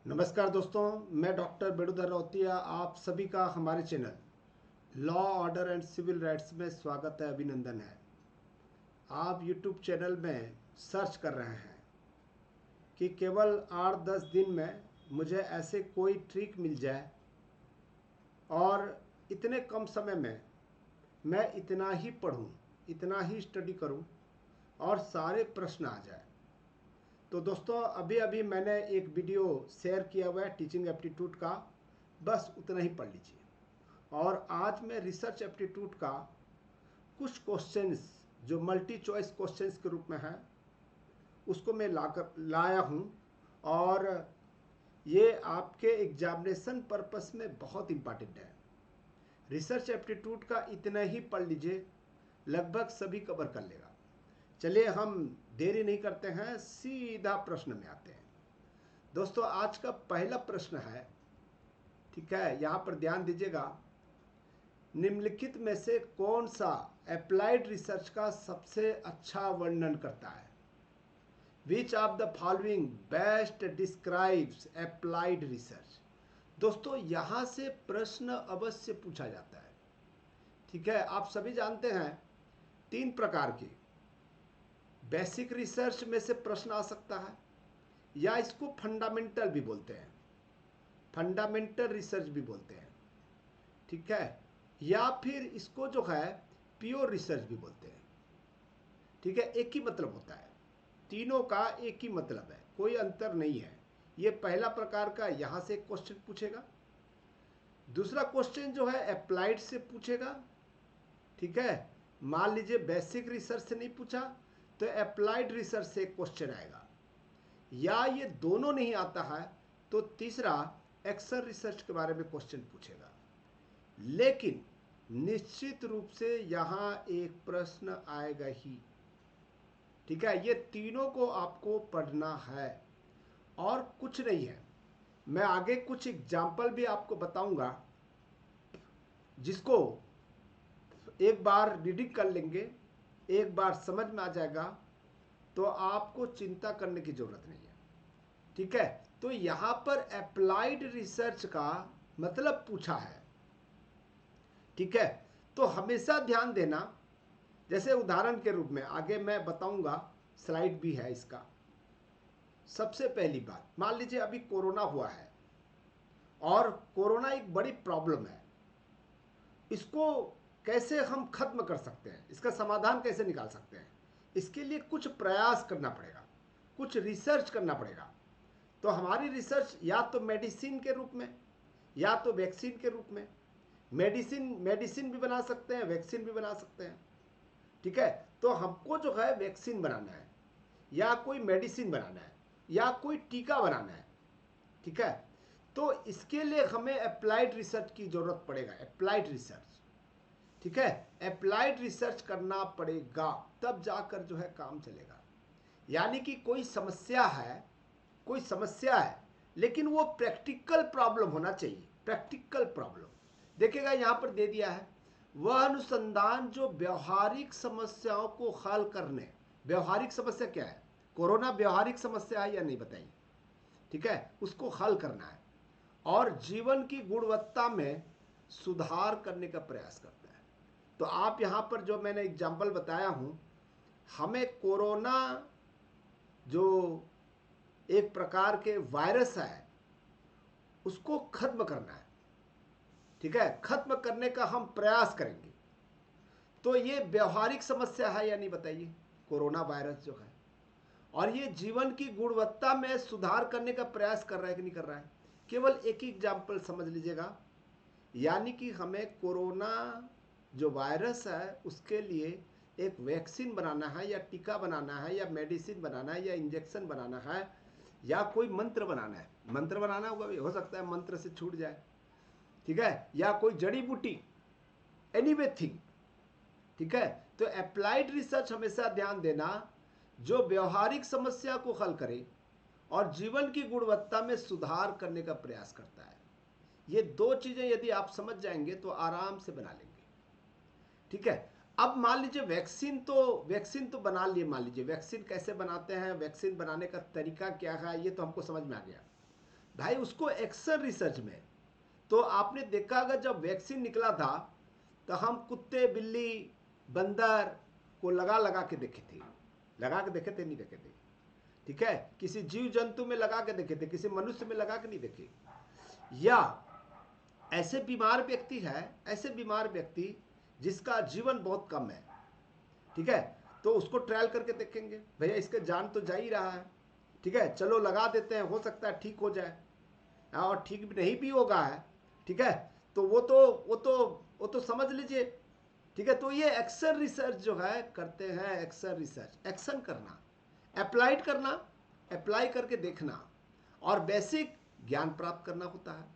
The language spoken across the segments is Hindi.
नमस्कार दोस्तों, मैं डॉक्टर बेड़ुधर रौतिया आप सभी का हमारे channel law order and civil rights में स्वागत है, अभिनंदन है। आप यूट्यूब चैनल में सर्च कर रहे हैं कि केवल 8-10 दिन में मुझे ऐसे कोई ट्रिक मिल जाए और इतने कम समय में मैं इतना ही पढूं, इतना ही स्टडी करूं और सारे प्रश्न आ जाए। तो दोस्तों, अभी अभी मैंने एक वीडियो शेयर किया हुआ है टीचिंग एप्टीट्यूड का, बस उतना ही पढ़ लीजिए। और आज मैं रिसर्च एप्टीट्यूड का कुछ क्वेश्चंस जो मल्टी चॉइस क्वेश्चंस के रूप में है उसको मैं लाया हूँ और ये आपके एग्जामिनेशन पर्पस में बहुत इम्पॉर्टेंट है। रिसर्च एप्टीट्यूड का इतना ही पढ़ लीजिए, लगभग सभी कवर कर लेगा। चलिए हम देरी नहीं करते हैं, सीधा प्रश्न में आते हैं। दोस्तों, आज का पहला प्रश्न है, ठीक है, यहाँ पर ध्यान दीजिएगा। निम्नलिखित में से कौन सा अप्लाइड रिसर्च का सबसे अच्छा वर्णन करता है? Which of the following best describes applied research? दोस्तों, यहाँ से प्रश्न अवश्य पूछा जाता है, ठीक है। आप सभी जानते हैं 3 प्रकार की बेसिक रिसर्च में से प्रश्न आ सकता है, या इसको फंडामेंटल भी बोलते हैं, फंडामेंटल रिसर्च भी बोलते हैं, ठीक है, या फिर इसको जो है प्योर रिसर्च भी बोलते हैं, ठीक है। एक ही मतलब होता है, तीनों का एक ही मतलब है, कोई अंतर नहीं है। ये पहला प्रकार का यहाँ से क्वेश्चन पूछेगा। दूसरा क्वेश्चन जो है अप्लाइड से पूछेगा, ठीक है। मान लीजिए बेसिक रिसर्च से नहीं पूछा तो अप्लाइड रिसर्च से क्वेश्चन आएगा, या ये दोनों नहीं आता है तो तीसरा एक्शन रिसर्च के बारे में क्वेश्चन पूछेगा। लेकिन निश्चित रूप से यहाँ एक प्रश्न आएगा ही, ठीक है। ये तीनों को आपको पढ़ना है और कुछ नहीं है। मैं आगे कुछ एग्जाम्पल भी आपको बताऊंगा, जिसको एक बार रीडिंग कर लेंगे, एक बार समझ में आ जाएगा तो आपको चिंता करने की जरूरत नहीं है, ठीक है। तो यहां पर अप्लाइड रिसर्च का मतलब पूछा है, ठीक है। तो हमेशा ध्यान देना, जैसे उदाहरण के रूप में आगे मैं बताऊंगा, स्लाइड भी है इसका। सबसे पहली बात, मान लीजिए अभी कोरोना हुआ है और कोरोना एक बड़ी प्रॉब्लम है। इसको कैसे हम खत्म कर सकते हैं, इसका समाधान कैसे निकाल सकते हैं, इसके लिए कुछ प्रयास करना पड़ेगा, कुछ रिसर्च करना पड़ेगा। तो हमारी रिसर्च या तो मेडिसिन के रूप में या तो वैक्सीन के रूप में, मेडिसिन भी बना सकते हैं, वैक्सीन भी बना सकते हैं, ठीक है। तो हमको जो है वैक्सीन बनाना है या कोई मेडिसिन बनाना है या कोई टीका बनाना है, ठीक है। तो इसके लिए हमें अप्लाइड रिसर्च की जरूरत पड़ेगा, अप्लाइड रिसर्च, ठीक है। अप्लाइड रिसर्च करना पड़ेगा, तब जाकर जो है काम चलेगा। यानी कि कोई समस्या है, कोई समस्या है, लेकिन वो प्रैक्टिकल प्रॉब्लम होना चाहिए, प्रैक्टिकल प्रॉब्लम। देखिएगा यहां पर दे दिया है, वह अनुसंधान जो व्यवहारिक समस्याओं को हल करने, व्यवहारिक समस्या क्या है, कोरोना व्यवहारिक समस्या है या नहीं बताइए, ठीक है, उसको हल करना है और जीवन की गुणवत्ता में सुधार करने का प्रयास करता है। तो आप यहां पर जो मैंने एग्जाम्पल बताया हूं, हमें कोरोना जो एक प्रकार के वायरस है उसको खत्म करना है, ठीक है, खत्म करने का हम प्रयास करेंगे। तो ये व्यवहारिक समस्या है या नहीं बताइए, कोरोना वायरस जो है, और ये जीवन की गुणवत्ता में सुधार करने का प्रयास कर रहा है कि नहीं कर रहा है। केवल एक ही एग्जाम्पल समझ लीजिएगा, यानी कि हमें कोरोना जो वायरस है उसके लिए एक वैक्सीन बनाना है या टीका बनाना है या मेडिसिन बनाना है या इंजेक्शन बनाना है या कोई मंत्र बनाना है, मंत्र बनाना होगा, भी हो सकता है मंत्र से छूट जाए, ठीक है, या कोई जड़ी बूटी, एनीथिंग, ठीक है। तो अप्लाइड रिसर्च हमेशा ध्यान देना, जो व्यवहारिक समस्या को हल करे और जीवन की गुणवत्ता में सुधार करने का प्रयास करता है। ये दो चीजें यदि आप समझ जाएंगे तो आराम से बना लेंगे, ठीक है। अब मान लीजिए वैक्सीन तो बना लिए, मान लीजिए वैक्सीन कैसे बनाते हैं, वैक्सीन बनाने का तरीका क्या है, ये तो हमको समझ में आ गया। भाई उसको एक्शन रिसर्च में, तो आपने देखा अगर जब वैक्सीन निकला था तो हम कुत्ते बिल्ली बंदर को लगा लगा के देखे थे, लगा के देखे थे नहीं देखे थे, ठीक है, किसी जीव जंतु में लगा के देखे थे, किसी मनुष्य में लगा के नहीं देखे। या ऐसे बीमार व्यक्ति है, ऐसे बीमार व्यक्ति जिसका जीवन बहुत कम है, ठीक है, तो उसको ट्रायल करके देखेंगे, भैया इसके जान तो जा ही रहा है, ठीक है, चलो लगा देते हैं, हो सकता है ठीक हो जाए, और ठीक नहीं भी होगा है, ठीक है, तो वो तो समझ लीजिए, ठीक है। तो ये एक्शन रिसर्च जो है करते हैं, एक्शन रिसर्च, एक्शन करना, अप्लाइड करना, अप्लाई करके देखना, और बेसिक ज्ञान प्राप्त करना होता है,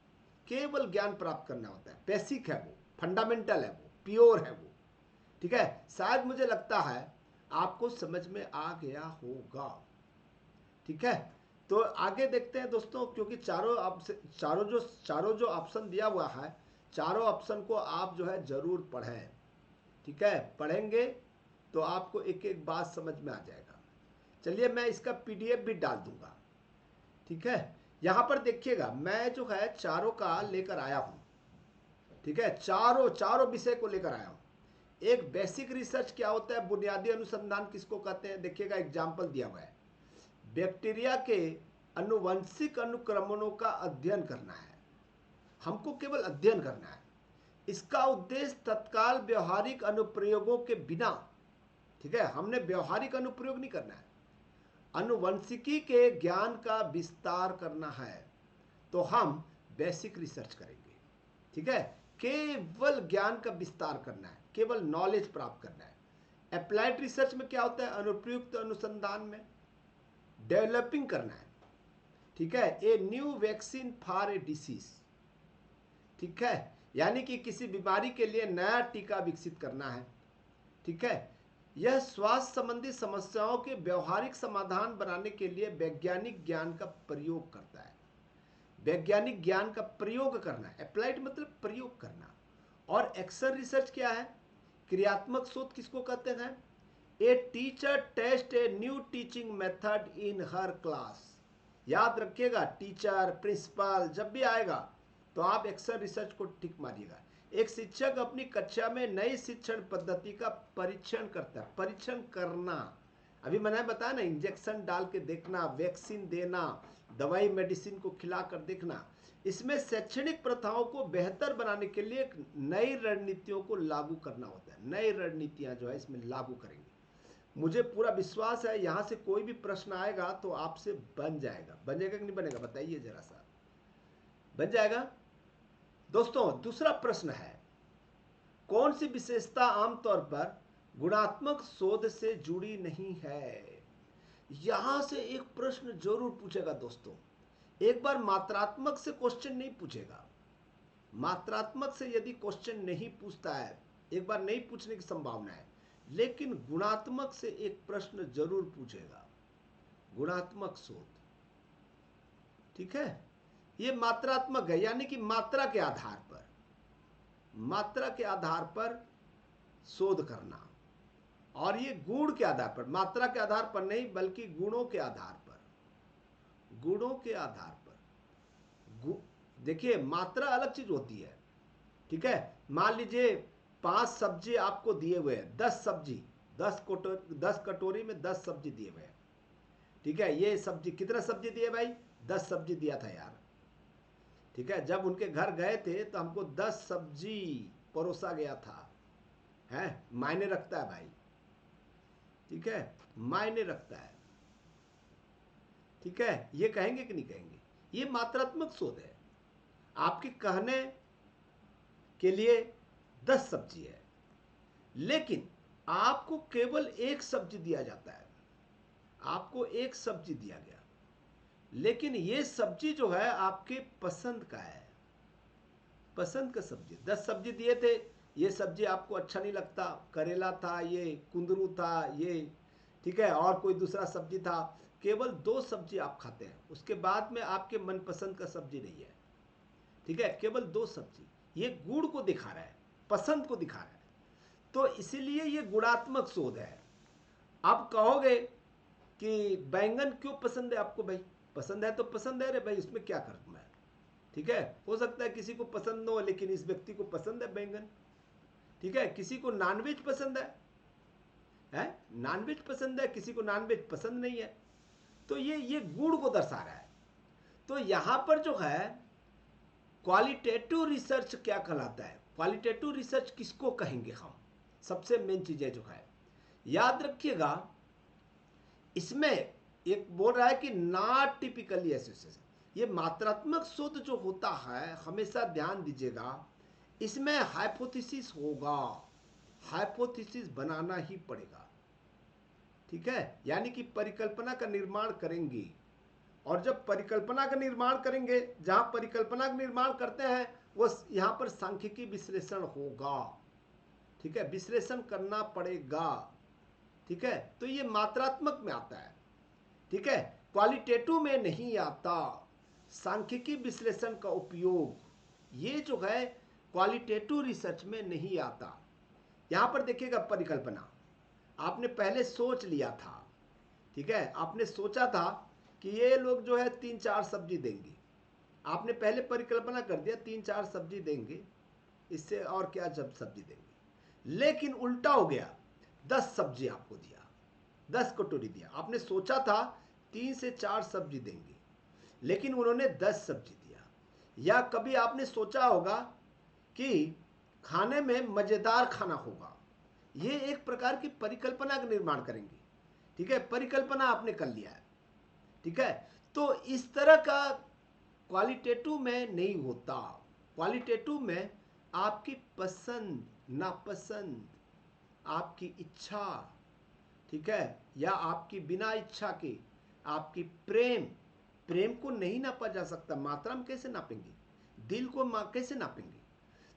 केवल ज्ञान प्राप्त करना होता है, बेसिक है वो, फंडामेंटल है वो, प्योर है वो, ठीक है। शायद मुझे लगता है आपको समझ में आ गया होगा, ठीक है। तो आगे देखते हैं दोस्तों, क्योंकि चारों जो ऑप्शन दिया हुआ है, चारों ऑप्शन को आप जो है जरूर पढ़ें, ठीक है, पढ़ेंगे तो आपको एक एक बात समझ में आ जाएगा। चलिए मैं इसका पीडीएफ भी डाल दूंगा, ठीक है। यहां पर देखिएगा मैं जो है चारों का लेकर आया हूं, ठीक है, चारों विषय को लेकर आया हूं। एक बेसिक रिसर्च क्या होता है, बुनियादी अनुसंधान किसको कहते हैं, देखिएगा एग्जाम्पल दिया हुआ है, बैक्टीरिया के अनुवंशिक अनुक्रमणों का अध्ययन करना है, हमको केवल अध्ययन करना है, इसका उद्देश्य तत्काल व्यवहारिक अनुप्रयोगों के बिना, ठीक है, हमने व्यवहारिक अनुप्रयोग नहीं करना है, अनुवंशिकी के ज्ञान का विस्तार करना है, तो हम बेसिक रिसर्च करेंगे, ठीक है, केवल ज्ञान का विस्तार करना है, केवल नॉलेज प्राप्त करना है। अप्लाइड रिसर्च में क्या होता है, अनुप्रयुक्त अनुसंधान में डेवलपिंग करना है, ठीक है, a new vaccine for a disease, ठीक है, यानी कि किसी बीमारी के लिए नया टीका विकसित करना है, ठीक है। यह स्वास्थ्य संबंधी समस्याओं के व्यवहारिक समाधान बनाने के लिए वैज्ञानिक ज्ञान का प्रयोग करता है, वैज्ञानिक ज्ञान का प्रयोग करना है, अप्लाइड मतलब प्रयोग करना। और एक्शन रिसर्च क्या है, क्रियात्मक शोध किसको कहते हैं, a teacher test a new teaching method in her class, याद रखिएगा, टीचर प्रिंसिपल जब भी आएगा तो आप एक्शन रिसर्च को टिक मारिएगा। एक शिक्षक अपनी कक्षा में नई शिक्षण पद्धति का परीक्षण करता है, परीक्षण करना, अभी मैंने बताया ना, इंजेक्शन डाल के देखना, वैक्सीन देना, दवाई मेडिसिन को खिलाकर देखना, इसमें शैक्षणिक प्रथाओं को बेहतर बनाने के लिए नई रणनीतियों को लागू करना होता है, नई रणनीतियां जो है इसमें लागू करेंगे। मुझे पूरा विश्वास है यहां से कोई भी प्रश्न आएगा तो आपसे बन जाएगा, बनेगा कि नहीं बनेगा बताइए जरा सा, बन जाएगा। दोस्तों दूसरा प्रश्न है, कौन सी विशेषता आमतौर पर गुणात्मक शोध से जुड़ी नहीं है। यहां से एक प्रश्न जरूर पूछेगा दोस्तों, एक बार मात्रात्मक से क्वेश्चन नहीं पूछेगा, मात्रात्मक से यदि क्वेश्चन नहीं पूछता है, एक बार नहीं पूछने की संभावना है, लेकिन गुणात्मक से एक प्रश्न जरूर पूछेगा, गुणात्मक शोध, ठीक है। ये मात्रात्मक है, यानी कि मात्रा के आधार पर, मात्रा के आधार पर शोध करना, और ये गुण के आधार पर, मात्रा के आधार पर नहीं बल्कि गुणों के आधार पर, गुणों के आधार पर। देखिए मात्रा अलग चीज होती है, ठीक है, मान लीजिए 5 सब्जी आपको दिए हुए हैं, 10 सब्जी, 10 कटोरी में 10 सब्जी दिए हुए हैं, ठीक है, ये सब्जी कितना सब्जी दिए भाई, 10 सब्जी दिया था यार, ठीक है, जब उनके घर गए थे तो हमको 10 सब्जी परोसा गया था, है, मायने रखता है भाई, ठीक है, मायने रखता है, ठीक है, ये कहेंगे कि नहीं कहेंगे, ये मात्रात्मक शोध है, आपके कहने के लिए 10 सब्जी है, लेकिन आपको केवल एक सब्जी दिया जाता है, आपको एक सब्जी दिया गया, लेकिन ये सब्जी जो है आपके पसंद का है, पसंद का सब्जी, 10 सब्जी दिए थे, ये सब्जी आपको अच्छा नहीं लगता, करेला था, ये कुंदरू था, ये, ठीक है, और कोई दूसरा सब्जी था, केवल 2 सब्जी आप खाते हैं, उसके बाद में आपके मनपसंद का सब्जी नहीं है, ठीक है, केवल 2 सब्जी, ये गुण को दिखा रहा है, पसंद को दिखा रहा है, तो इसीलिए ये गुणात्मक शोध है। आप कहोगे कि बैंगन क्यों पसंद है आपको भाई, पसंद है तो पसंद है रे भाई, उसमें क्या करूँ मैं। ठीक है, हो सकता है किसी को पसंद न हो, लेकिन इस व्यक्ति को पसंद है बैंगन। ठीक है, किसी को नॉनवेज पसंद है नॉनवेज पसंद है, किसी को नॉनवेज पसंद नहीं है। तो ये गुण को दर्शा रहा है। तो यहां पर जो है क्वालिटेटिव रिसर्च क्या कहलाता है, क्वालिटेटिव रिसर्च किसको कहेंगे हम, सबसे मेन चीजें जो है याद रखिएगा। इसमें एक बोल रहा है कि नॉट टिपिकली एसोसिएशन, ये मात्रात्मक शोध जो होता है हमेशा ध्यान दीजिएगा, इसमें हाइपोथेसिस होगा, हाइपोथेसिस बनाना ही पड़ेगा। ठीक है, यानी कि परिकल्पना का निर्माण करेंगे, और जब परिकल्पना का निर्माण करेंगे, जहां परिकल्पना का निर्माण करते हैं वो यहां पर सांख्यिकी विश्लेषण होगा। ठीक है, विश्लेषण करना पड़ेगा। ठीक है, तो ये मात्रात्मक में आता है। ठीक है, क्वालिटेटिव में नहीं आता। सांख्यिकी विश्लेषण का उपयोग ये जो है क्वालिटेटिव रिसर्च में नहीं आता। यहां पर देखिएगा, परिकल्पना आपने पहले सोच लिया था। ठीक है, आपने सोचा था कि ये लोग जो है 3-4 सब्जी देंगे, आपने पहले परिकल्पना कर दिया 3-4 सब्जी देंगे, इससे और क्या जब सब्जी देंगे। लेकिन उल्टा हो गया, 10 सब्जी आपको दिया, 10 कटोरी दिया। आपने सोचा था 3 से 4 सब्जी देंगे, लेकिन उन्होंने 10 सब्जी दिया। या कभी आपने सोचा होगा कि खाने में मजेदार खाना होगा, ये एक प्रकार की परिकल्पना का निर्माण करेंगे। ठीक है, परिकल्पना आपने कर लिया है। ठीक है, तो इस तरह का क्वालिटेटिव में नहीं होता। क्वालिटेटिव में आपकी पसंद नापसंद, आपकी इच्छा, ठीक है, या आपकी बिना इच्छा के आपकी प्रेम को नहीं नापा जा सकता। मात्रा में कैसे नापेंगे, दिल को कैसे नापेंगे।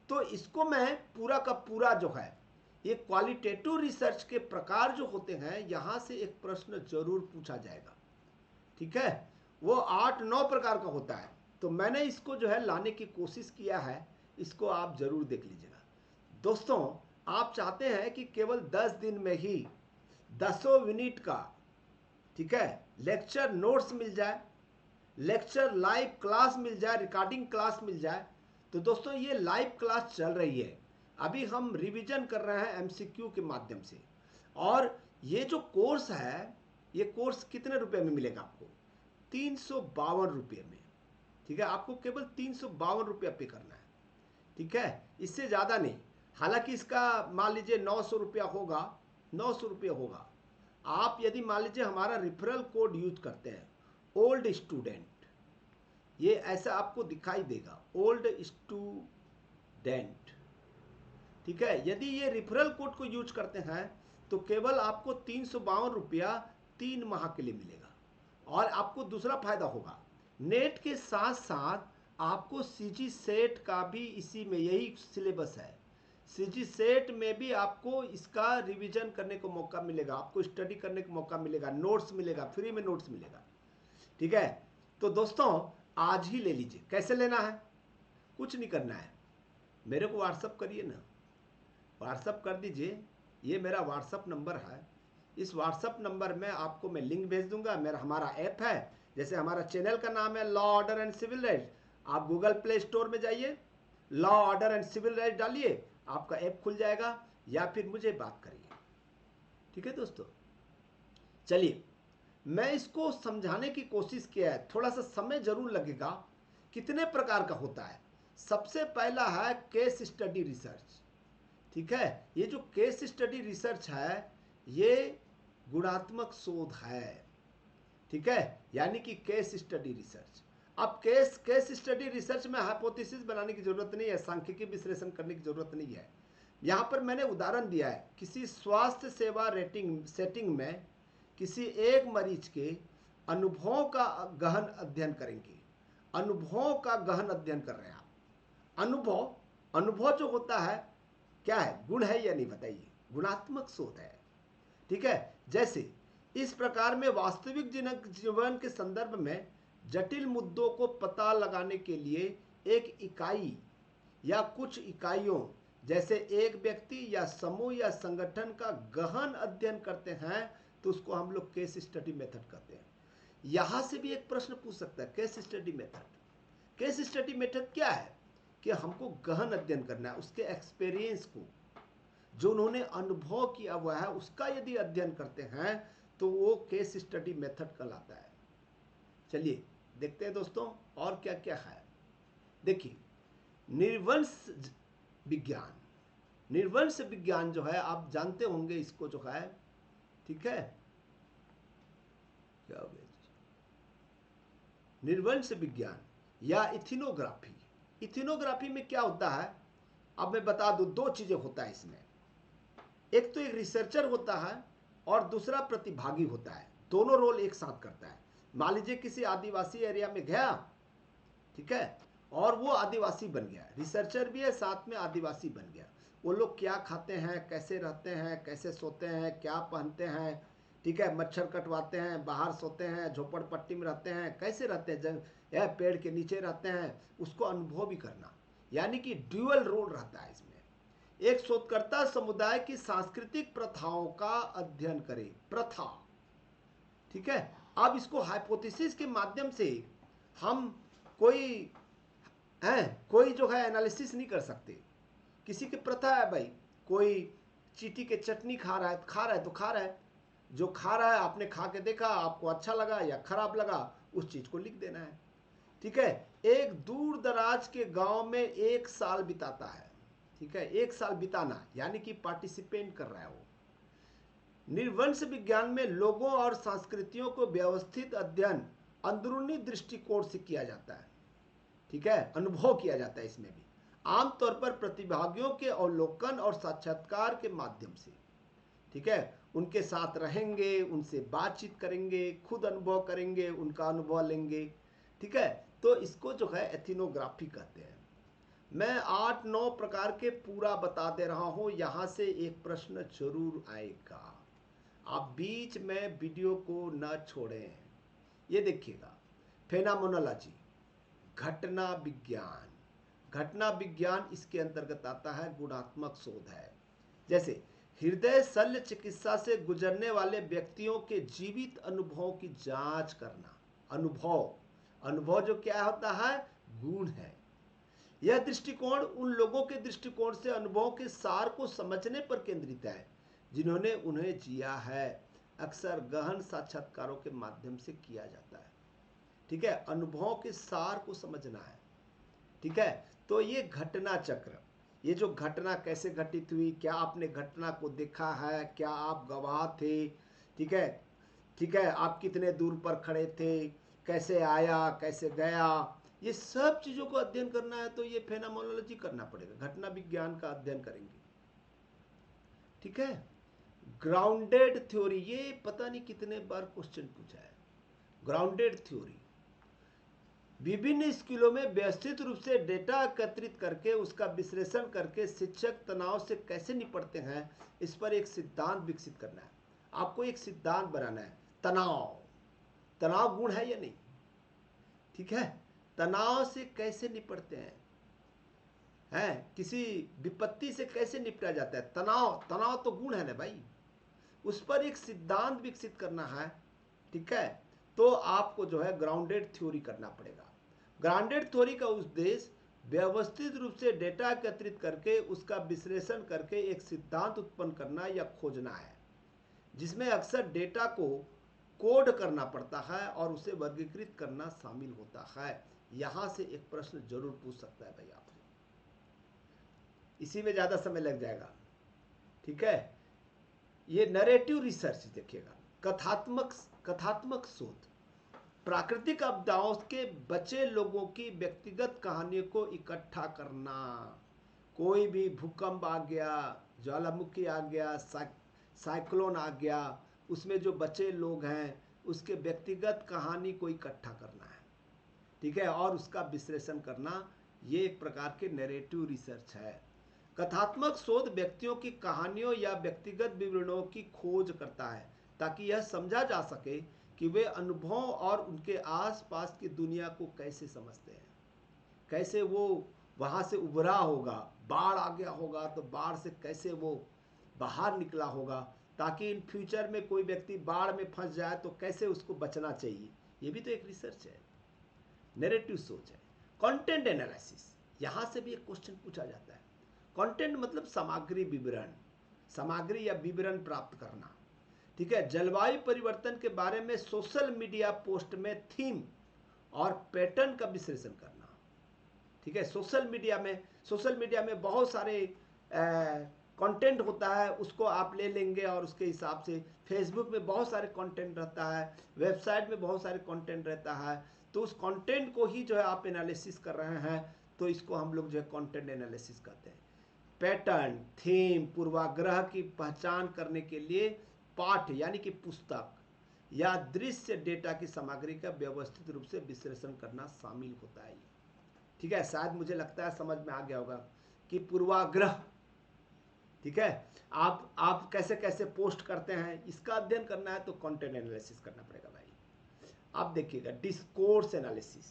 तो इसको मैं पूरा का पूरा जो है ये क्वालिटेटिव रिसर्च के प्रकार जो होते हैं, यहां से एक प्रश्न जरूर पूछा जाएगा। ठीक है, वो 8-9 प्रकार का होता है। तो मैंने इसको जो है लाने की कोशिश किया है, इसको आप जरूर देख लीजिएगा। दोस्तों, आप चाहते हैं कि केवल 10 दिन में ही 10 यूनिट का, ठीक है, लेक्चर नोट्स मिल जाए, लेक्चर लाइव क्लास मिल जाए, रिकॉर्डिंग क्लास मिल जाए। तो दोस्तों, ये लाइव क्लास चल रही है, अभी हम रिवीजन कर रहे हैं एमसीक्यू के माध्यम से। और ये जो कोर्स है, ये कोर्स कितने रुपए में मिलेगा आपको, 352 रुपये में। ठीक है, आपको केवल 352 रुपया पे करना है। ठीक है, इससे ज़्यादा नहीं। हालांकि इसका मान लीजिए 900 रुपया होगा, 900 रुपये होगा। आप यदि मान लीजिए हमारा रेफरल कोड यूज करते हैं ओल्ड स्टूडेंट, ये ऐसा आपको दिखाई देगा, ओल्ड स्टूडेंट। ठीक है, यदि ये रेफरल कोड को यूज करते हैं तो केवल आपको 352 रुपया 3 माह के लिए मिलेगा। और आपको दूसरा फायदा होगा, नेट के साथ साथ आपको सीजी सेट का भी इसी में यही सिलेबस है, सीजी सेट में भी आपको इसका रिवीजन करने को मौका मिलेगा, आपको स्टडी करने को मौका मिलेगा, नोट्स मिलेगा, फ्री में नोट्स मिलेगा। ठीक है, तो दोस्तों आज ही ले लीजिए। कैसे लेना है, कुछ नहीं करना है, मेरे को व्हाट्सअप करिए ना, व्हाट्सअप कर दीजिए। ये मेरा व्हाट्सअप नंबर है, इस व्हाट्सअप नंबर में आपको मैं लिंक भेज दूंगा। मेरा हमारा ऐप है, जैसे हमारा चैनल का नाम है law order and civil rights, आप गूगल प्ले स्टोर में जाइए, law order and civil rights डालिए, आपका ऐप खुल जाएगा, या फिर मुझे बात करिए। ठीक है दोस्तों, चलिए मैं इसको समझाने की कोशिश किया है, थोड़ा सा समय जरूर लगेगा। कितने प्रकार का होता है, सबसे पहला है केस स्टडी रिसर्च। ठीक है, ये जो केस स्टडी रिसर्च है ये गुणात्मक शोध है। ठीक है, यानी कि केस स्टडी रिसर्च। अब केस स्टडी रिसर्च में हाइपोथेसिस बनाने की जरूरत नहीं है, सांख्यिकी विश्लेषण करने की जरूरत नहीं है। यहां पर मैंने उदाहरण दिया है, किसी स्वास्थ्य सेवा सेटिंग में किसी एक मरीज के अनुभवों का गहन अध्ययन करेंगे। अनुभवों का गहन अध्ययन कर रहे हैं आप। अनुभव जो होता है क्या है, गुण है या नहीं बताइए, गुणात्मक शोध है। ठीक है, जैसे इस प्रकार में वास्तविक जीवन के संदर्भ में जटिल मुद्दों को पता लगाने के लिए एक इकाई या कुछ इकाइयों, जैसे एक व्यक्ति या समूह या संगठन का गहन अध्ययन करते हैं, तो उसको हम लोग केस स्टडी मेथड कहते हैं। यहां से भी एक प्रश्न पूछ सकता है, case study method. Case study method क्या है कि हमको गहन अध्ययन करना है, उसके एक्सपीरियंस को, जो उन्होंने अनुभव किया हुआ है उसका यदि अध्ययन करते हैं तो वो केस स्टडी मेथड कहलाता है। चलिए देखते हैं दोस्तों और क्या क्या है। देखिए, निर्वंश विज्ञान, निर्वंश विज्ञान जो है आप जानते होंगे इसको जो है, ठीक है, क्या हो गया, निर्वंश विज्ञान या इथिनोग्राफी। इथिनोग्राफी में क्या होता है, अब मैं बता दूं, दो चीजें होता है इसमें। एक तो एक रिसर्चर होता है और दूसरा प्रतिभागी होता है, दोनों रोल एक साथ करता है। मान लीजिए किसी आदिवासी एरिया में गया, ठीक है, और वो आदिवासी बन गया, रिसर्चर भी है साथ में आदिवासी बन गया। वो लोग क्या खाते हैं, कैसे रहते हैं, कैसे सोते हैं, क्या पहनते हैं, ठीक है, मच्छर कटवाते हैं, बाहर सोते हैं, झोपड़पट्टी में रहते हैं, कैसे रहते हैं, या पेड़ के नीचे रहते हैं, उसको अनुभव भी करना, यानी कि ड्यूअल रोल रहता है इसमें। एक शोधकर्ता समुदाय की सांस्कृतिक प्रथाओं का अध्ययन करे, प्रथा, ठीक है। अब इसको हाइपोथेसिस के माध्यम से हम कोई कोई जो है एनालिसिस नहीं कर सकते। किसी की प्रथा है भाई, कोई चीटी के चटनी खा रहा है, खा रहा है तो खा रहा है, जो खा रहा है आपने खा के देखा, आपको अच्छा लगा या खराब लगा, उस चीज को लिख देना है, ठीक है। एक दूर दराज के गांव में 1 साल बिताता है, ठीक है, 1 साल बिताना यानी कि पार्टिसिपेट कर रहा है वो। निर्वंश विज्ञान में लोगों और संस्कृतियों को व्यवस्थित अध्ययन अंदरूनी दृष्टिकोण से किया जाता है, ठीक है, अनुभव किया जाता है इसमें भी, आमतौर पर प्रतिभागियों के अवलोकन और साक्षात्कार के माध्यम से, ठीक है। उनके साथ रहेंगे, उनसे बातचीत करेंगे, खुद अनुभव करेंगे, उनका अनुभव लेंगे, ठीक है। तो इसको जो है एथिनोग्राफी कहते हैं। मैं 8-9 प्रकार के पूरा बता दे रहा हूं, यहां से एक प्रश्न जरूर आएगा, आप बीच में वीडियो को न छोड़ें। ये देखिएगा, फेनामोनोलॉजी, घटना विज्ञान। घटना विज्ञान इसके अंतर्गत आता है, गुणात्मक शोध है। जैसे हृदय शल्य चिकित्सा से गुजरने वाले व्यक्तियों के जीवित अनुभवों की जांच करना। अनुभव, अनुभव जो क्या होता है, गुण है। यह दृष्टिकोण उन लोगों के दृष्टिकोण से अनुभवों के सार को समझने पर केंद्रित है जिन्होंने उन्हें जिया है। अक्सर गहन साक्षात्कारों के माध्यम से किया जाता है, ठीक है, अनुभवों के सार को समझना है, ठीक है। तो ये घटना चक्र, ये जो घटना कैसे घटित हुई, क्या आपने घटना को देखा है, क्या आप गवाह थे, ठीक है, ठीक है, आप कितने दूर पर खड़े थे, कैसे आया, कैसे गया, ये सब चीजों को अध्ययन करना है तो ये फेनोमेनोलॉजी करना पड़ेगा, घटना विज्ञान का अध्ययन करेंगे, ठीक है। ग्राउंडेड थ्योरी, ये पता नहीं कितने बार क्वेश्चन पूछा है। ग्राउंडेड थ्योरी विभिन्न स्कूलों में व्यवस्थित रूप से डेटा एकत्रित करके उसका विश्लेषण करके शिक्षक तनाव से कैसे निपटते हैं, इस पर एक सिद्धांत विकसित करना है। आपको एक सिद्धांत बनाना है, तनाव, तनाव गुण है या नहीं, ठीक है, तनाव से कैसे निपटते हैं, किसी विपत्ति से कैसे निपटा जाता है, तनाव, तनाव तो गुण है ना भाई, उस पर एक सिद्धांत विकसित करना है, ठीक है। तो आपको जो है ग्राउंडेड थ्योरी करना पड़ेगा। ग्राउंडेड थ्योरी का उद्देश्य व्यवस्थित रूप से डेटा एकत्रित करके उसका विश्लेषण करके एक सिद्धांत उत्पन्न करना या खोजना है, जिसमें अक्सर डेटा को कोड करना पड़ता है और उसे वर्गीकृत करना शामिल होता है। यहां से एक प्रश्न जरूर पूछ सकता है भाई आपसे, इसी में ज्यादा समय लग जाएगा, ठीक है। ये नरेटिव रिसर्च देखिएगा, कथात्मक शोध, प्राकृतिक आपदाओं के बचे लोगों की व्यक्तिगत कहानियों को इकट्ठा करना। कोई भी भूकंप आ गया, ज्वालामुखी आ गया, साइक्लोन आ गया, उसमें जो बचे लोग हैं उसके व्यक्तिगत कहानी को इकट्ठा करना है, ठीक है, और उसका विश्लेषण करना, ये एक प्रकार के नैरेटिव रिसर्च है। कथात्मक शोध व्यक्तियों की कहानियों या व्यक्तिगत विवरणों की खोज करता है ताकि यह समझा जा सके कि वे अनुभवों और उनके आसपास की दुनिया को कैसे समझते हैं, कैसे वो वहाँ से उभरा होगा, बाढ़ आ गया होगा तो बाढ़ से कैसे वो बाहर निकला होगा, ताकि इन फ्यूचर में कोई व्यक्ति बाढ़ में फंस जाए तो कैसे उसको बचना चाहिए, ये भी तो एक रिसर्च है, नैरेटिव सोच है। कंटेंट एनालिसिस, यहाँ से भी एक क्वेश्चन पूछा जाता है। कंटेंट मतलब सामग्री, विवरण, सामग्री या विवरण प्राप्त करना, ठीक है। जलवायु परिवर्तन के बारे में सोशल मीडिया पोस्ट में थीम और पैटर्न का विश्लेषण करना, ठीक है। सोशल मीडिया में बहुत सारे कंटेंट होता है, उसको आप ले लेंगे और उसके हिसाब से फेसबुक में बहुत सारे कंटेंट रहता है, वेबसाइट में बहुत सारे कंटेंट रहता है, तो उस कंटेंट को ही जो है आप एनालिसिस कर रहे हैं, तो इसको हम लोग जो है कंटेंट एनालिसिस कहते हैं। पैटर्न, थीम, पूर्वाग्रह की पहचान करने के लिए पाठ यानी कि पुस्तक या दृश्य डेटा की सामग्री का व्यवस्थित रूप से विश्लेषण करना शामिल होता है, ठीक है। शायद मुझे लगता है समझ में आ गया होगा कि पूर्वाग्रह, ठीक है, आप कैसे कैसे पोस्ट करते हैं, इसका अध्ययन करना है तो कंटेंट एनालिसिस करना पड़ेगा भाई। आप देखिएगा डिस्कोर्स एनालिसिस,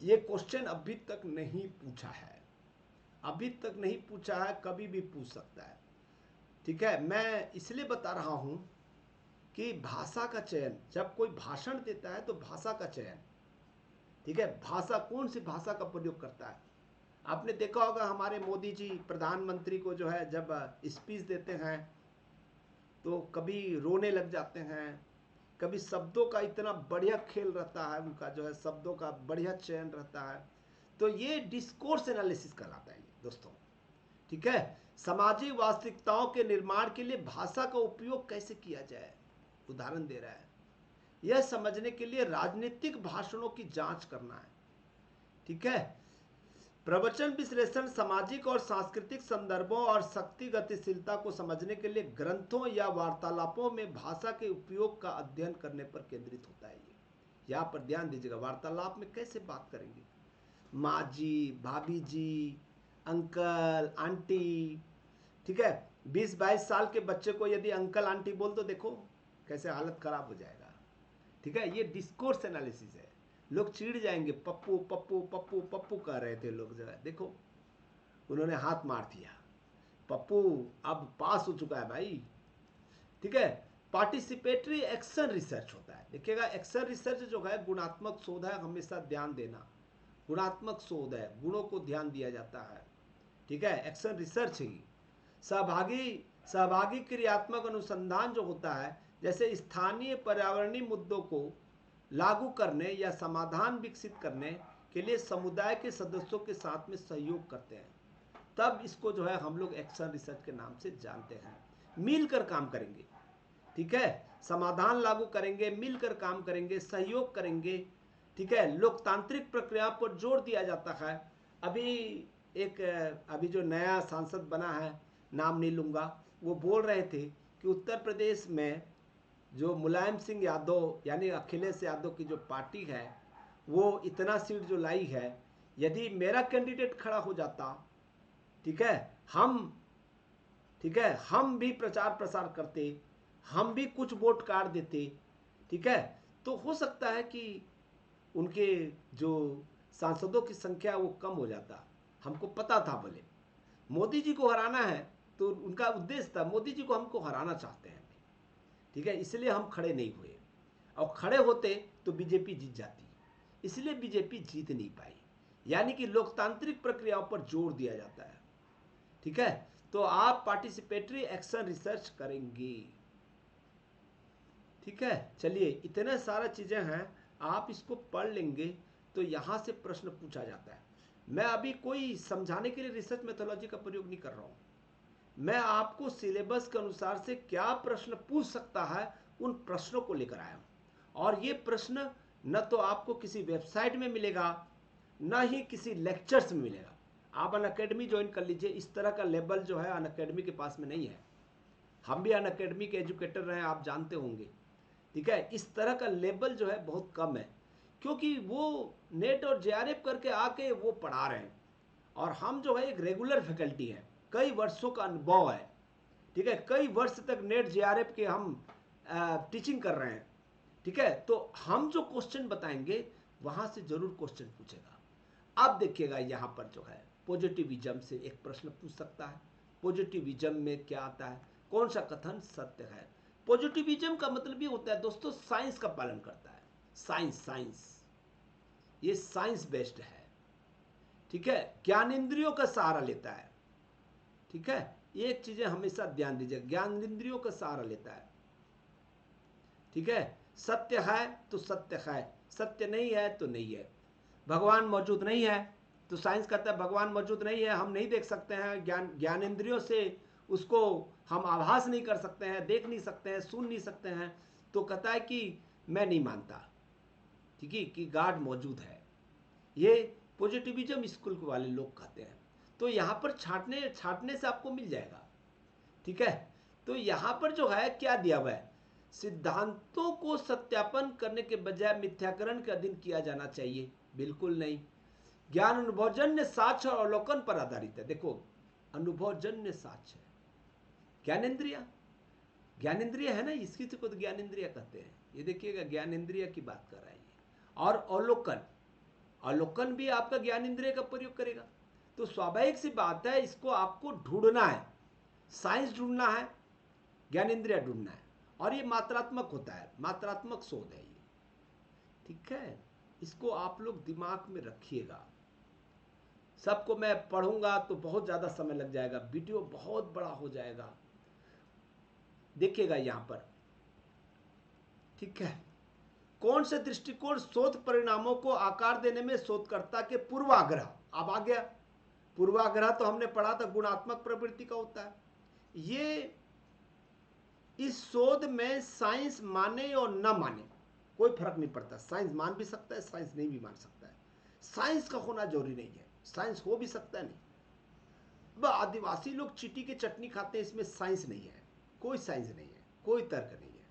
ये क्वेश्चन अभी तक नहीं पूछा है, अभी तक नहीं पूछा है, कभी भी पूछ सकता है, ठीक है। मैं इसलिए बता रहा हूं कि भाषा का चयन, जब कोई भाषण देता है तो भाषा का चयन, ठीक है, भाषा, कौन सी भाषा का प्रयोग करता है। आपने देखा होगा हमारे मोदी जी प्रधानमंत्री को जो है जब स्पीच देते हैं तो कभी रोने लग जाते हैं, कभी शब्दों का इतना बढ़िया खेल रहता है, उनका जो है शब्दों का बढ़िया चयन रहता है, तो ये डिस्कोर्स एनालिसिस कहलाता है दोस्तों, ठीक है। सामाजिक वास्तविकताओं के निर्माण के लिए भाषा का उपयोग कैसे किया जाए, उदाहरण दे रहा है, यह समझने के लिए राजनीतिक भाषणों की जांच करना है, ठीक है। प्रवचन विश्लेषण सामाजिक और सांस्कृतिक संदर्भों और शक्ति गतिशीलता को समझने के लिए ग्रंथों या वार्तालापों में भाषा के उपयोग का अध्ययन करने पर केंद्रित होता है। यहाँ पर ध्यान दीजिएगा, वार्तालाप में कैसे बात करेंगे, माँ जी, भाभी जी, अंकल, आंटी, ठीक है। 20-22 साल के बच्चे को यदि अंकल आंटी बोल दो, देखो कैसे हालत खराब हो जाएगा, ठीक है। ये डिस्कोर्स एनालिसिस है, लोग चिढ़ जाएंगे, पप्पू पप्पू पप्पू पप्पू कह रहे थे लोग, जो है देखो उन्होंने हाथ मार दिया, पप्पू अब पास हो चुका है भाई, ठीक है। पार्टिसिपेटरी एक्शन रिसर्च होता है, देखिएगा एक्शन रिसर्च जो है गुणात्मक शोध है, हमेशा ध्यान देना, गुणात्मक शोध है, गुणों को ध्यान दिया जाता है, ठीक है। एक्शन रिसर्च ही सहभागी क्रियात्मक अनुसंधान जो होता है, जैसे स्थानीय पर्यावरणीय मुद्दों को लागू करने या समाधान विकसित करने के लिए समुदाय के सदस्यों के साथ में सहयोग करते हैं, तब इसको जो है हम लोग एक्शन रिसर्च के नाम से जानते हैं। मिलकर काम करेंगे, ठीक है, समाधान लागू करेंगे, मिलकर काम करेंगे, सहयोग करेंगे, ठीक है। लोकतांत्रिक प्रक्रिया पर जोर दिया जाता है। अभी जो नया सांसद बना है, नाम नहीं लूँगा, वो बोल रहे थे कि उत्तर प्रदेश में जो मुलायम सिंह यादव यानी अखिलेश यादव की जो पार्टी है, वो इतना सीट जो लाई है, यदि मेरा कैंडिडेट खड़ा हो जाता, ठीक है, हम भी प्रचार प्रसार करते, हम भी कुछ वोट काट देते, ठीक है, तो हो सकता है कि उनके जो सांसदों की संख्या वो कम हो जाता। हमको पता था, बोले मोदी जी को हराना है, तो उनका उद्देश्य था मोदी जी को हमको हराना चाहते हैं, ठीक है, इसलिए हम खड़े नहीं हुए, और खड़े होते तो बीजेपी जीत जाती, इसलिए बीजेपी जीत नहीं पाई। यानी कि लोकतांत्रिक प्रक्रियाओं पर जोर दिया जाता है, ठीक है। तो आप पार्टिसिपेटरी एक्शन रिसर्च करेंगे, ठीक है। चलिए, इतने सारा चीजें हैं, आप इसको पढ़ लेंगे तो यहां से प्रश्न पूछा जाता है। मैं अभी कोई समझाने के लिए रिसर्च मेथोलॉजी का प्रयोग नहीं कर रहा हूं, मैं आपको सिलेबस के अनुसार से क्या प्रश्न पूछ सकता है उन प्रश्नों को लेकर आया हूं। और ये प्रश्न न तो आपको किसी वेबसाइट में मिलेगा, न ही किसी लेक्चर्स में मिलेगा। आप अनअकैडमी ज्वाइन कर लीजिए, इस तरह का लेवल जो है अनअकैडमी के पास में नहीं है। हम भी अनअकैडमी के एजुकेटर रहे, आप जानते होंगे, ठीक है। इस तरह का लेवल जो है बहुत कम है, क्योंकि वो नेट और जेआरएफ करके आके वो पढ़ा रहे हैं, और हम जो है एक रेगुलर फैकल्टी है, कई वर्षों का अनुभव है, ठीक है, कई वर्ष तक नेट जेआरएफ के हम टीचिंग कर रहे हैं, ठीक है। तो हम जो क्वेश्चन बताएंगे वहां से जरूर क्वेश्चन पूछेगा। अब देखिएगा यहाँ पर जो है पॉजिटिविज्म से एक प्रश्न पूछ सकता है, पॉजिटिविज्म में क्या आता है, कौन सा कथन सत्य है। पॉजिटिविज्म का मतलब ये होता है दोस्तों, साइंस का पालन करता है, साइंस साइंस ये साइंस बेस्ड है, ठीक है। ज्ञानेंद्रियों का सहारा लेता है, ठीक है। एक चीजें हमेशा ध्यान दीजिए, ज्ञानेंद्रियों का सहारा लेता है, ठीक है। सत्य है तो सत्य है, सत्य नहीं है तो नहीं है। भगवान मौजूद नहीं है तो साइंस कहता है भगवान मौजूद नहीं है, हम नहीं देख सकते हैं, ज्ञानेंद्रियों से उसको हम आभास नहीं कर सकते हैं, देख नहीं सकते हैं, सुन नहीं सकते हैं, तो कहता है कि मैं नहीं मानता, ठीक है, कि गॉड मौजूद है। ये पॉजिटिविज्म स्कूल वाले लोग कहते हैं। तो यहाँ पर छांटने से आपको मिल जाएगा, ठीक है। तो यहाँ पर जो है क्या दिया हुआ है, सिद्धांतों को सत्यापन करने के बजाय मिथ्याकरण के अधीन किया जाना चाहिए, बिल्कुल नहीं। ज्ञान अनुभवजन्य साक्ष्य और अवलोकन पर आधारित है। देखो अनुभवजन्य साक्ष्य, ज्ञानेंद्रिय, ज्ञानेंद्रिय है ना, इसकी तो ज्ञानेंद्रिय कहते हैं। ये देखिएगा ज्ञानेंद्रिय की बात कर रहा है ये। और अवलोकन, अवलोकन भी आपका ज्ञानेंद्रिय का प्रयोग करेगा। तो स्वाभाविक सी बात है, इसको आपको ढूंढना है, साइंस ढूंढना है, ज्ञानेंद्रिय ढूंढना है। और ये मात्रात्मक होता है, मात्रात्मक शोध है ये, ठीक है। इसको आप लोग दिमाग में रखिएगा। सबको मैं पढ़ूंगा तो बहुत ज़्यादा समय लग जाएगा, वीडियो बहुत बड़ा हो जाएगा, देखिएगा यहाँ पर, ठीक है। कौन से दृष्टिकोण शोध परिणामों को आकार देने में शोधकर्ता के पूर्वाग्रह, अब आ गया पूर्वाग्रह, तो हमने पढ़ा था गुणात्मक प्रवृत्ति का होता है। ये इस शोध में साइंस माने और न माने कोई फर्क नहीं पड़ता, साइंस मान भी सकता है, साइंस नहीं भी मान सकता है, साइंस का होना जरूरी नहीं है, साइंस हो भी सकता है नहीं। वह आदिवासी लोग चीटी की चटनी खाते हैं, इसमें साइंस नहीं है, कोई साइंस नहीं है, कोई तर्क नहीं है,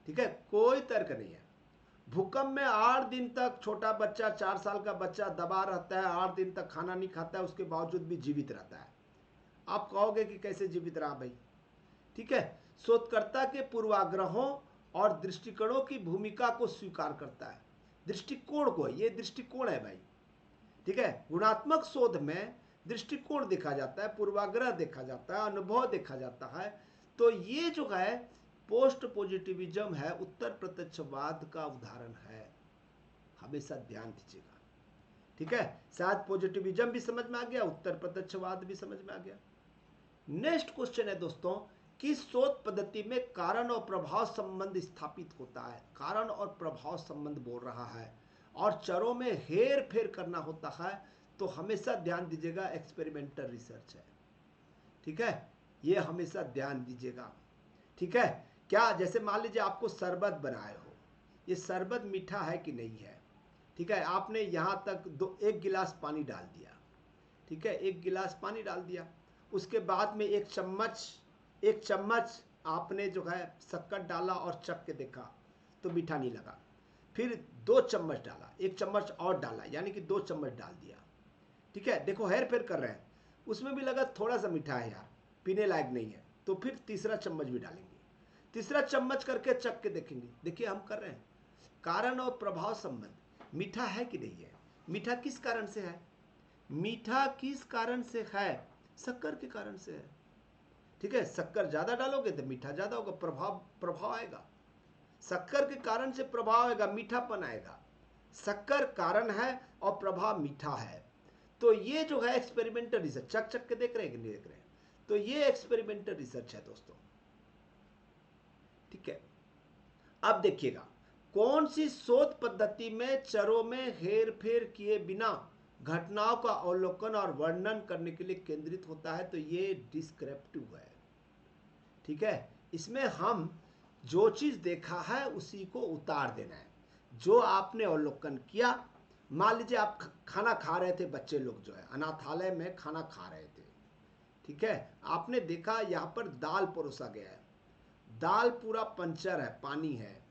ठीक है, कोई तर्क नहीं है। भूकंप में 8 दिन तक छोटा बच्चा, 4 साल का बच्चा दबा रहता है, 8 दिन तक खाना नहीं खाता है, उसके बावजूद भी जीवित रहता है। आप कहोगे कि कैसे जीवित रहा भाई, ठीक है। शोधकर्ता के पूर्वाग्रहों और दृष्टिकोणों की भूमिका को स्वीकार करता है, दृष्टिकोण को, ये दृष्टिकोण है भाई, ठीक है। गुणात्मक शोध में दृष्टिकोण देखा जाता है, पूर्वाग्रह देखा जाता है, अनुभव देखा जाता है। तो ये जो है पोस्ट पॉजिटिविज्म है, उत्तर प्रत्यक्षवाद का उदाहरण है, हमेशा ध्यान दीजिएगा, ठीक है। शायद पॉजिटिविज्म भी समझ में आ गया, उत्तर प्रत्यक्षवाद भी समझ में आ गया। नेक्स्ट क्वेश्चन है दोस्तों, किस शोध पद्धति में कारण और प्रभाव संबंध स्थापित होता है। कारण और प्रभाव संबंध बोल रहा है और चरों में हेर फेर करना होता है, तो हमेशा ध्यान दीजिएगा एक्सपेरिमेंटल रिसर्च है, ठीक है, ये हमेशा ध्यान दीजिएगा, ठीक है। क्या, जैसे मान लीजिए आपको शरबत बनाए हो, ये शरबत मीठा है कि नहीं है, ठीक है। आपने यहाँ तक 1 गिलास पानी डाल दिया, ठीक है, 1 गिलास पानी डाल दिया, उसके बाद में 1 चम्मच आपने जो है शक्कर डाला और चख के देखा तो मीठा नहीं लगा। फिर 2 चम्मच डाला, 1 चम्मच और डाला, यानी कि 2 चम्मच डाल दिया, ठीक है। देखो हेर फेर कर रहे हैं, उसमें भी लगा थोड़ा सा मीठा है यार, पीने लायक नहीं है, तो फिर तीसरा चम्मच भी डालेंगे, तीसरा चम्मच करके चख के देखेंगे। देखिए हम कर रहे हैं कारण और प्रभाव संबंध, मीठा है कि नहीं है, मीठा किस कारण से है, मीठा किस कारण से है, शक्कर के कारण से है, ठीक है। शक्कर ज्यादा डालोगे तो मीठा ज्यादा होगा, प्रभाव आएगा, शक्कर के कारण से प्रभाव आएगा, मीठापन आएगा। शक्कर कारण है और प्रभाव मीठा है। तो ये जो है एक्सपेरिमेंटल रिसर्च, चक के देख रहे हैं कि नहीं देख रहे हैं, तो ये एक्सपेरिमेंटल रिसर्च है दोस्तों, ठीक है। अब देखिएगा कौन सी शोध पद्धति में चरों में हेर फेर किए बिना घटनाओं का अवलोकन और वर्णन करने के लिए केंद्रित होता है, तो ये डिस्क्रिप्टिव है, ठीक है। इसमें हम जो चीज देखा है उसी को उतार देना है, जो आपने अवलोकन किया। मान लीजिए आप खाना खा रहे थे, बच्चे लोग जो है अनाथालय में खाना खा रहे थे, ठीक है। आपने देखा यहाँ पर दाल परोसा गया है, दाल पूरा पंचर है, पानी है,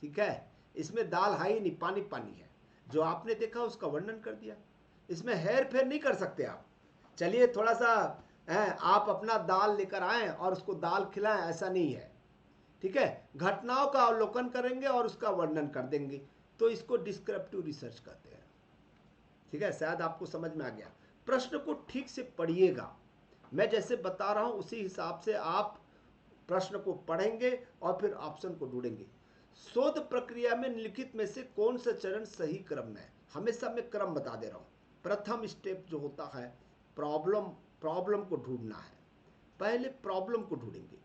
ठीक है, इसमें दाल है ही नहीं, पानी पानी है। जो आपने देखा उसका वर्णन कर दिया, इसमें हेर फेर नहीं कर सकते आप। चलिए थोड़ा सा आप अपना दाल लेकर आए और उसको दाल खिलाएं, ऐसा नहीं है, ठीक है। घटनाओं का अवलोकन करेंगे और उसका वर्णन कर देंगे, तो इसको डिस्क्रिप्टिव रिसर्च कहते हैं, ठीक है। शायद आपको समझ में आ गया। प्रश्न को ठीक से पढ़िएगा, मैं जैसे बता रहा हूं उसी हिसाब से आप प्रश्न को पढ़ेंगे और फिर ऑप्शन को ढूंढेंगे। शोध प्रक्रिया में निम्नलिखित में से कौन सा चरण सही क्रम में है? हमेशा मैं क्रम बता दे रहा हूँ। प्रथम स्टेप जो होता है प्रॉब्लम को ढूंढना है। पहले प्रॉब्लम को ढूंढेंगे,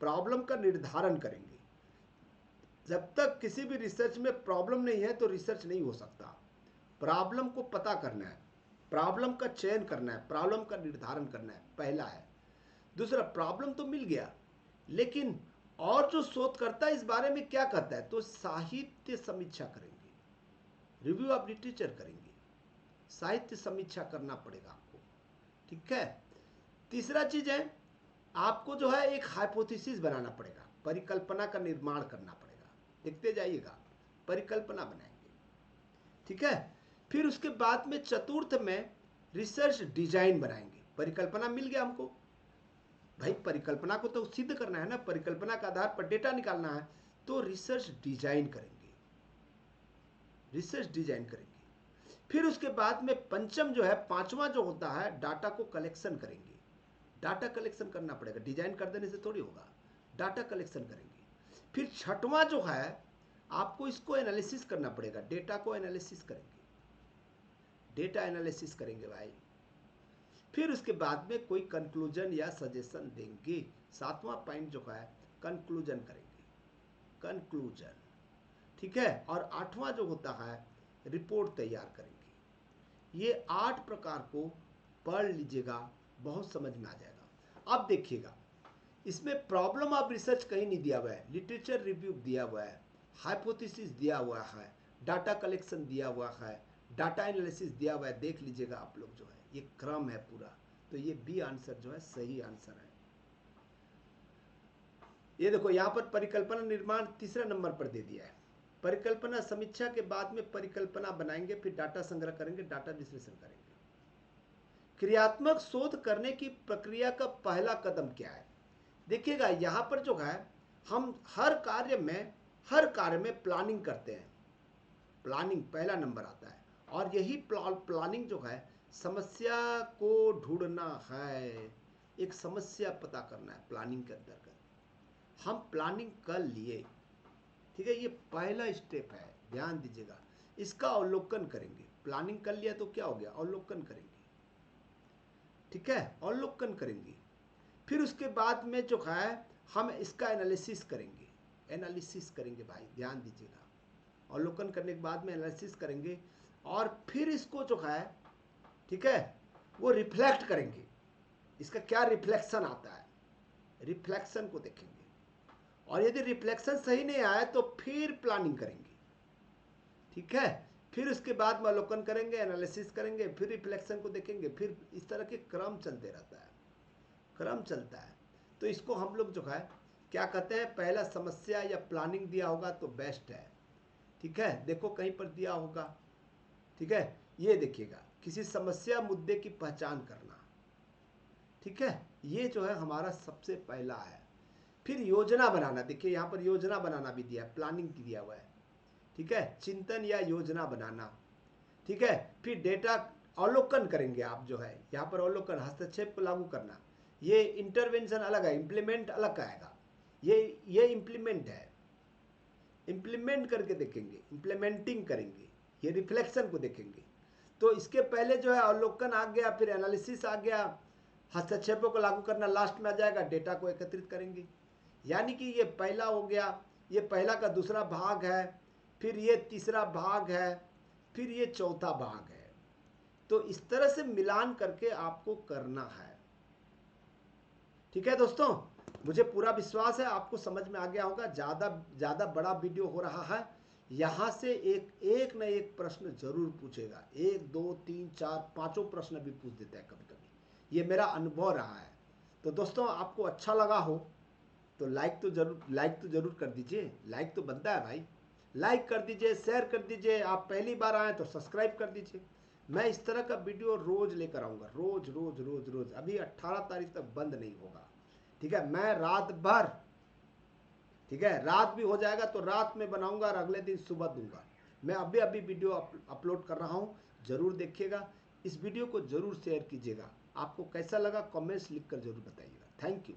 प्रॉब्लम का निर्धारण करेंगे। जब तक किसी भी रिसर्च में प्रॉब्लम नहीं है तो रिसर्च नहीं हो सकता। प्रॉब्लम को पता करना है, प्रॉब्लम का चयन करना है, प्रॉब्लम का निर्धारण करना है, पहला है। दूसरा, प्रॉब्लम तो मिल गया, लेकिन और जो शोधकर्ता इस बारे में क्या कहता है, तो साहित्य समीक्षा करेंगे, रिव्यू ऑफ लिटरेचर करेंगे, साहित्य समीक्षा करना पड़ेगा आपको, ठीक है। तीसरा चीज है, आपको जो है एक हाइपोथेसिस बनाना पड़ेगा, परिकल्पना का निर्माण करना पड़ेगा। देखते जाइएगा, परिकल्पना बनाएंगे, ठीक है। फिर उसके बाद में चतुर्थ में रिसर्च डिजाइन बनाएंगे। परिकल्पना मिल गया हमको, भाई परिकल्पना को तो सिद्ध करना है ना, परिकल्पना के आधार पर डेटा निकालना है, तो रिसर्च डिजाइन करेंगे, रिसर्च डिजाइन करेंगे। फिर उसके बाद में पंचम जो है, पांचवा जो होता है, डाटा को कलेक्शन करेंगे। डाटा कलेक्शन करना पड़ेगा, डिजाइन कर देने से थोड़ी होगा, डाटा कलेक्शन करेंगे। फिर छठवां जो है, आपको इसको एनालिसिस करना पड़ेगा, डेटा को एनालिसिस करेंगे, डेटा एनालिसिस करेंगे भाई। फिर उसके बाद में कोई कंक्लूजन या सजेशन देंगे। सातवां पॉइंट जो है, कंक्लूजन करेंगे, कंक्लूजन, ठीक है। और आठवां जो होता है, रिपोर्ट तैयार करेंगे। ये 8 प्रकार को पढ़ लीजिएगा, बहुत समझ में आ जाएगा। अब देखिएगा, इसमें प्रॉब्लम ऑफ रिसर्च कहीं नहीं दिया हुआ है, लिटरेचर रिव्यू दिया हुआ है, हाइपोथेसिस दिया हुआ है, डाटा कलेक्शन दिया हुआ है, डाटा एनालिसिस दिया हुआ है। देख लीजिएगा आप लोग, जो है ये क्रम है पूरा। तो ये बी आंसर जो है सही आंसर है। ये देखो यहाँ पर परिकल्पना निर्माण तीसरा नंबर पर दे दिया है। परिकल्पना समीक्षा के बाद में परिकल्पना बनाएंगे, फिर डाटा संग्रह करेंगे, डाटा विश्लेषण करेंगे। क्रियात्मक शोध करने की प्रक्रिया का पहला कदम क्या है? देखिएगा यहाँ पर जो है, हम हर कार्य में प्लानिंग करते हैं। प्लानिंग पहला नंबर आता है, और यही प्लानिंग जो है, समस्या को ढूंढना है, एक समस्या पता करना है। प्लानिंग के अंतर्गत हम प्लानिंग कर लिए, ठीक है, ये पहला स्टेप है, ध्यान दीजिएगा। इसका अवलोकन करेंगे। प्लानिंग कर लिया तो क्या हो गया, अवलोकन करेंगे, ठीक है, अवलोकन करेंगे। फिर उसके बाद में जो है, हम इसका एनालिसिस करेंगे, एनालिसिस करेंगे भाई, ध्यान दीजिएगा। अवलोकन करने के बाद में एनालिसिस करेंगे, और फिर इसको जो है, ठीक है, वो रिफ्लेक्ट करेंगे। इसका क्या रिफ्लेक्शन आता है, रिफ्लेक्शन को देखेंगे। और यदि रिफ्लेक्शन सही नहीं आया तो फिर प्लानिंग करेंगे, ठीक है। फिर उसके बाद में अवलोकन करेंगे, एनालिसिस करेंगे, फिर रिफ्लेक्शन को देखेंगे। फिर इस तरह के क्रम चलते रहता है, क्रम चलता है। तो इसको हम लोग जो है क्या कहते हैं, पहला समस्या या प्लानिंग दिया होगा तो बेस्ट है, ठीक है। देखो कहीं पर दिया होगा, ठीक है, ये देखिएगा, किसी समस्या मुद्दे की पहचान करना, ठीक है, ये जो है हमारा सबसे पहला है। फिर योजना बनाना, देखिए यहाँ पर योजना बनाना भी दिया है, प्लानिंग दिया हुआ है, ठीक है, चिंतन या योजना बनाना, ठीक है। फिर डेटा अवलोकन करेंगे आप, जो है यहाँ पर अवलोकन, हस्तक्षेप को लागू करना, ये इंटरवेंशन अलग है, इम्प्लीमेंट अलग आएगा। ये इम्प्लीमेंट है, इम्प्लीमेंट करके देखेंगे, इम्प्लीमेंटिंग करेंगे, ये रिफ्लेक्शन को देखेंगे। तो इसके पहले जो है अवलोकन आ गया, फिर एनालिसिस आ गया, हस्तक्षेपों को लागू करना लास्ट में आ जाएगा, डेटा को एकत्रित करेंगे। यानी कि ये पहला हो गया, ये पहला का दूसरा भाग है, फिर ये तीसरा भाग है, फिर ये चौथा भाग है। तो इस तरह से मिलान करके आपको करना है, ठीक है दोस्तों। मुझे पूरा विश्वास है आपको समझ में आ गया होगा। ज़्यादा बड़ा वीडियो हो रहा है, यहाँ से एक न एक प्रश्न जरूर पूछेगा, 1 2 3 4 5 प्रश्न भी पूछ देता है कभी कभी, ये मेरा अनुभव रहा है। तो दोस्तों आपको अच्छा लगा हो तो लाइक तो जरूर कर दीजिए, लाइक तो बनता है भाई, लाइक कर दीजिए, शेयर कर दीजिए। आप पहली बार आए तो सब्सक्राइब कर दीजिए। मैं इस तरह का वीडियो रोज लेकर आऊँगा, रोज रोज रोज रोज। अभी 18 तारीख तक बंद नहीं होगा, ठीक है। मैं रात भर, ठीक है, रात भी हो जाएगा तो रात में बनाऊंगा और अगले दिन सुबह दूंगा। मैं अभी वीडियो अपलोड कर रहा हूँ, जरूर देखिएगा। इस वीडियो को जरूर शेयर कीजिएगा। आपको कैसा लगा कमेंट्स लिखकर जरूर बताइएगा। Thank you.